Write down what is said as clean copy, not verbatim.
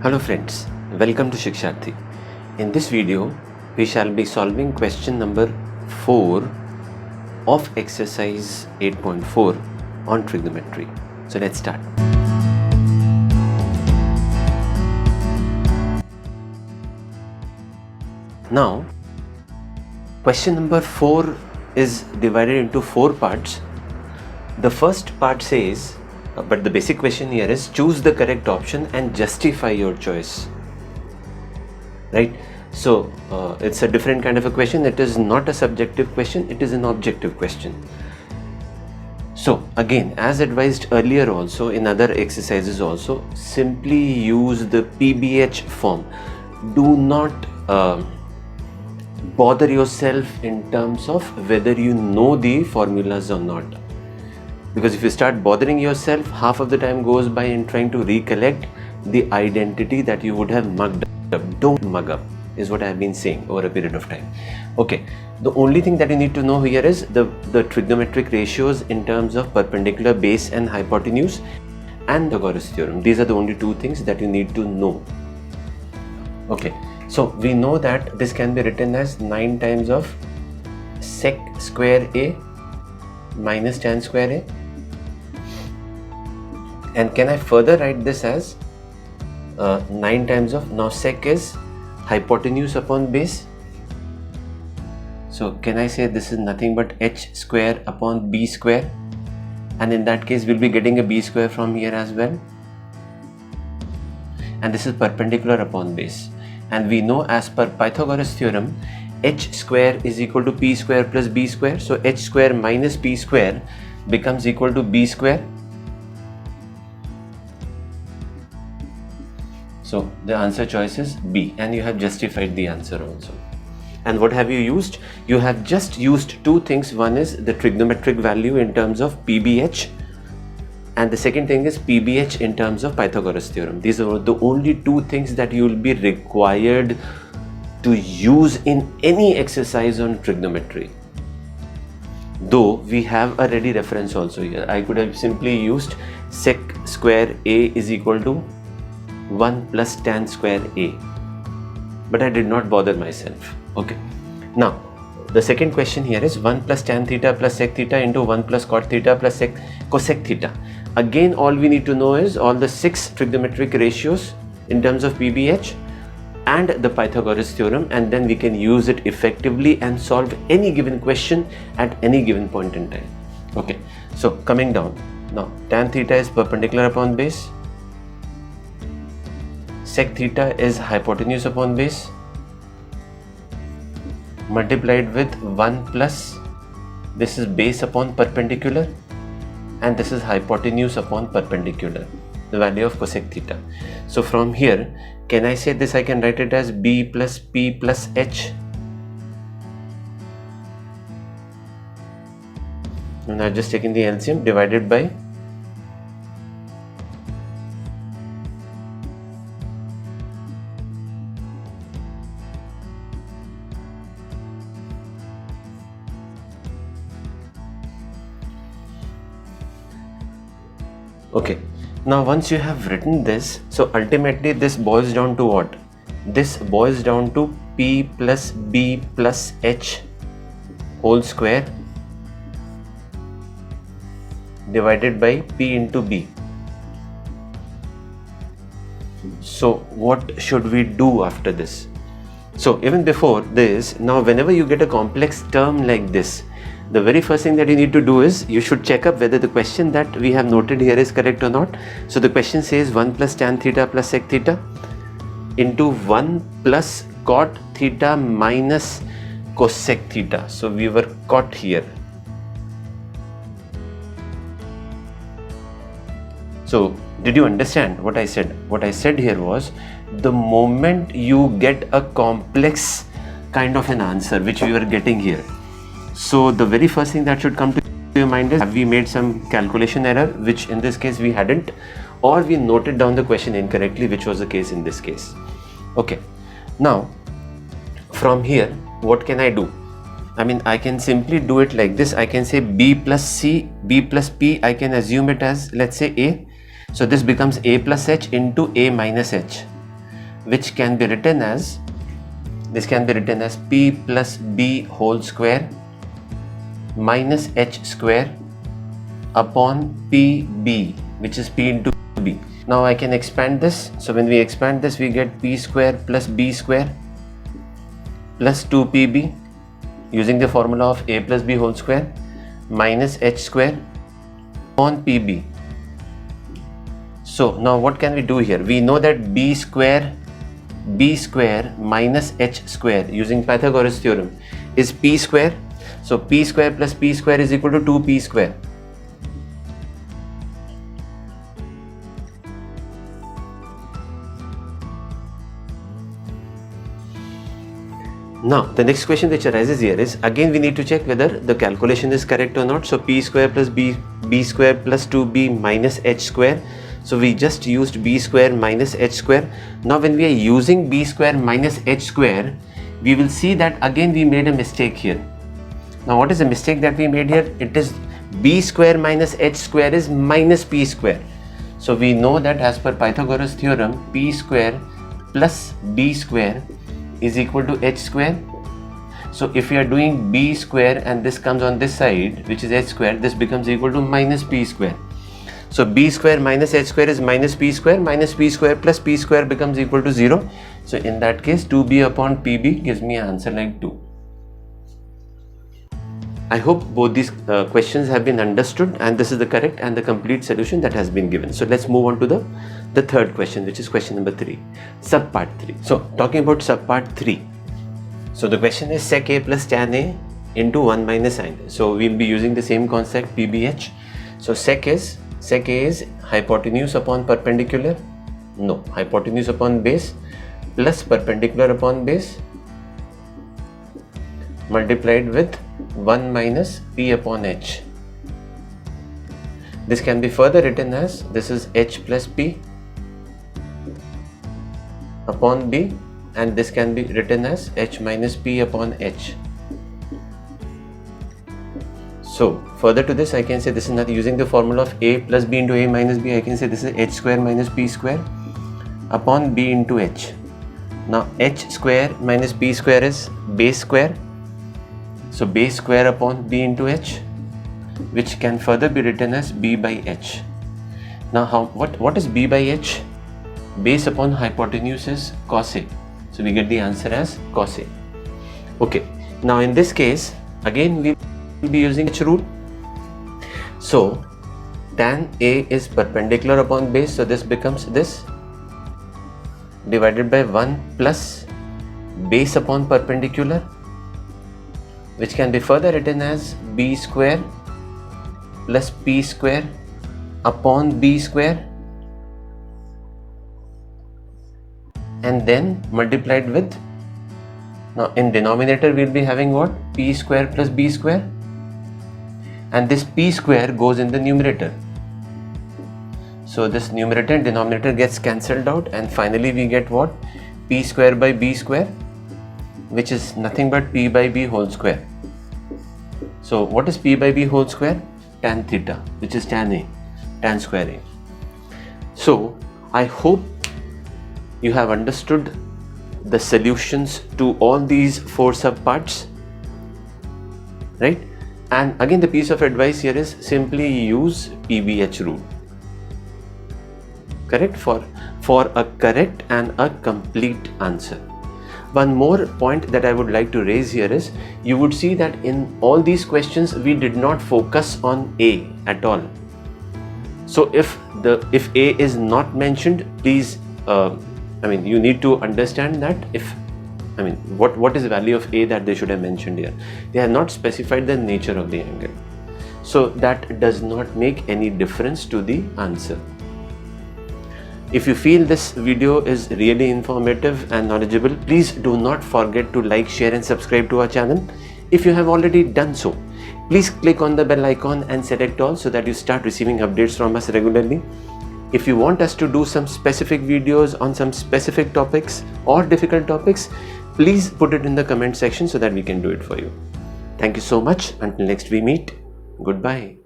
Hello friends, welcome to Shiksharthi. In this video, we shall be solving question number 4 of exercise 8.4 on trigonometry. So let's start. Now, question number 4 is divided into 4 parts. The first part says, but the basic question here is choose the correct option and justify your choice, right? So it's a different kind of a question. It is not a subjective question, it is an objective question. So again, as advised earlier also in other exercises also, simply use the PBH form. Do not bother yourself in terms of whether you know the formulas or not. Because if you start bothering yourself, half of the time goes by in trying to recollect the identity that you would have mugged up. Don't mug up, is what I have been saying over a period of time. Okay, the only thing that you need to know here is the trigonometric ratios in terms of perpendicular base and hypotenuse and the Pythagoras theorem. These are the only two things that you need to know. Okay, so we know that this can be written as 9 times of sec square A minus tan square A. And can I further write this as 9 times of, now sec is hypotenuse upon base. So can I say this is nothing but h square upon b square, and in that case we'll be getting a b square from here as well. And this is perpendicular upon base. And we know as per Pythagoras theorem, h square is equal to p square plus b square. So h square minus p square becomes equal to b square. So the answer choice is B, and you have justified the answer also. And what have you used? You have just used two things. One is the trigonometric value in terms of PBH, and the second thing is PBH in terms of Pythagoras theorem. These are the only two things that you will be required to use in any exercise on trigonometry. Though we have a ready reference also here. I could have simply used sec square A is equal to 1 plus tan square A, but I did not bother myself. Okay, now the second question here is 1 plus tan theta plus sec theta into 1 plus cot theta plus cosec theta. Again, all we need to know is all the 6 trigonometric ratios in terms of PBH and the Pythagoras theorem, and then we can use it effectively and solve any given question at any given point in time. Okay, so coming down, now tan theta is perpendicular upon base, sec theta is hypotenuse upon base, multiplied with 1 plus, this is base upon perpendicular, and this is hypotenuse upon perpendicular, the value of cosec theta. So from here, can I say this? I can write it as b plus p plus h. And I've just taken the LCM divided by okay. Now once you have written this, so ultimately this boils down to what? This boils down to p plus b plus h whole square divided by p into b. So what should we do after this? So even before this, now whenever you get a complex term like this, the very first thing that you need to do is you should check up whether the question that we have noted here is correct or not. So the question says 1 plus tan theta plus sec theta into 1 plus cot theta minus cosec theta. So we were caught here. So did you understand what I said? What I said here was, the moment you get a complex kind of an answer which we were getting here, so the very first thing that should come to your mind is, have we made some calculation error, which in this case we hadn't, or we noted down the question incorrectly, which was the case in this case. Okay, now from here what can I do? I mean, I can simply do it like this. I can say b plus c, b plus p, I can assume it as, let's say, a. So this becomes a plus h into a minus h. which can be written as, this can be written as p plus b whole square minus h square upon pb, which is p into b. Now I can expand this. So when we expand this, we get p square plus b square plus 2pb using the formula of a plus b whole square minus h square on pb. So now what can we do here? We know that b square minus h square using Pythagoras theorem is p square. So p square plus p square is equal to 2p square. Now the next question which arises here is, again we need to check whether the calculation is correct or not. So p square plus b square plus 2b minus h square. So we just used b square minus h square. Now when we are using b square minus h square, we will see that again we made a mistake here. Now what is the mistake that we made here? It is b square minus h square is minus p square. So we know that as per Pythagoras theorem, p square plus b square is equal to h square. So if we are doing b square and this comes on this side, which is h square, this becomes equal to minus p square. So b square minus h square is minus p square plus p square becomes equal to 0. So in that case 2b upon pb gives me an answer like 2. I hope both these questions have been understood, and this is the correct and the complete solution that has been given. So let's move on to the third question, which is question number 3, subpart 3. So talking about subpart 3. So the question is sec a plus tan a into 1 minus sin a. So we'll be using the same concept PBH. So sec a is hypotenuse upon perpendicular, no, hypotenuse upon base plus perpendicular upon base multiplied with 1 minus p upon h. This can be further written as, this is h plus p upon b, and this can be written as h minus p upon h. So further to this, I can say this is not using the formula of a plus b into a minus b. I can say this is h square minus p square upon b into h. Now h square minus p square is base square. So base square upon b into h, which can further be written as b by h. Now what is b by h? Base upon hypotenuse is cos a. So we get the answer as cos a. Okay. Now in this case, again we will be using h rule. So tan a is perpendicular upon base. So this becomes this divided by 1 plus base upon perpendicular, which can be further written as b square plus p square upon b square, and then multiplied with, now in denominator we will be having what? P square plus b square, and this p square goes in the numerator. So this numerator and denominator gets cancelled out, and finally we get what? P square by b square, which is nothing but p by b whole square. So what is p by b whole square? Tan theta, which is tan a, tan square a. So I hope you have understood the solutions to all these 4 subparts, right? And again, the piece of advice here is simply use PBH rule, correct, for a correct and a complete answer. One more point that I would like to raise here is, you would see that in all these questions we did not focus on A at all. So if A is not mentioned, please you need to understand that what is the value of A that they should have mentioned here. They have not specified the nature of the angle, so that does not make any difference to the answer. If you feel this video is really informative and knowledgeable, please do not forget to like, share and subscribe to our channel. If you have already done so, please click on the bell icon and select all so that you start receiving updates from us regularly. If you want us to do some specific videos on some specific topics or difficult topics, please put it in the comment section so that we can do it for you. Thank you so much. Until next we meet, goodbye.